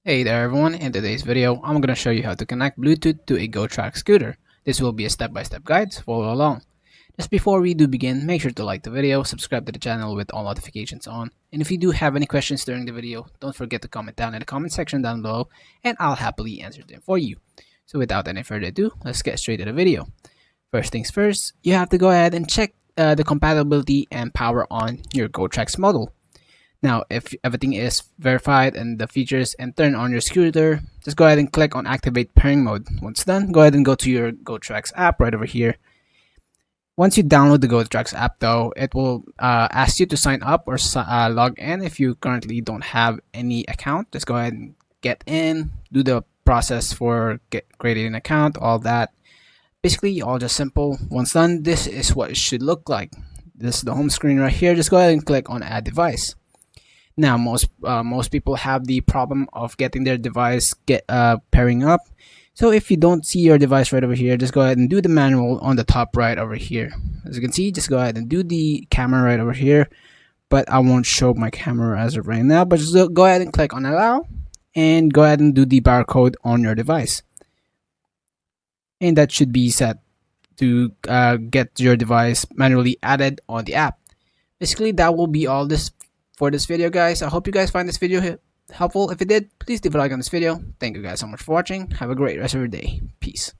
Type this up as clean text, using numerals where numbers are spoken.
Hey there everyone, in today's video I'm going to show you how to connect Bluetooth to a GOTRAX scooter. This will be a step-by-step guide, so follow along. Just before we do begin, make sure to like the video, subscribe to the channel with all notifications on, and if you do have any questions during the video, don't forget to comment down in the comment section down below and I'll happily answer them for you. So without any further ado, let's get straight to the video. First things first, you have to go ahead and check the compatibility and power on your GOTRAX model. Now, if everything is verified and the features and turn on your scooter, just go ahead and click on activate pairing mode. Once done, go ahead and go to your GOTRAX app right over here. Once you download the GOTRAX app though, it will ask you to sign up or log in. If you currently don't have any account, just go ahead and get in, do the process for creating an account, all that. Basically, all just simple. Once done, this is what it should look like. This is the home screen right here. Just go ahead and click on add device. Now, most people have the problem of getting their device pairing up. So if you don't see your device right over here, just go ahead and do the manual on the top right over here. As you can see, just go ahead and do the camera right over here. But I won't show my camera as of right now. But just go ahead and click on allow and go ahead and do the barcode on your device. And that should be set to get your device manually added on the app. Basically, that will be all for this video, guys. I hope you guys find this video helpful. If you did, please leave a like on this video. Thank you guys so much for watching. Have a great rest of your day. Peace.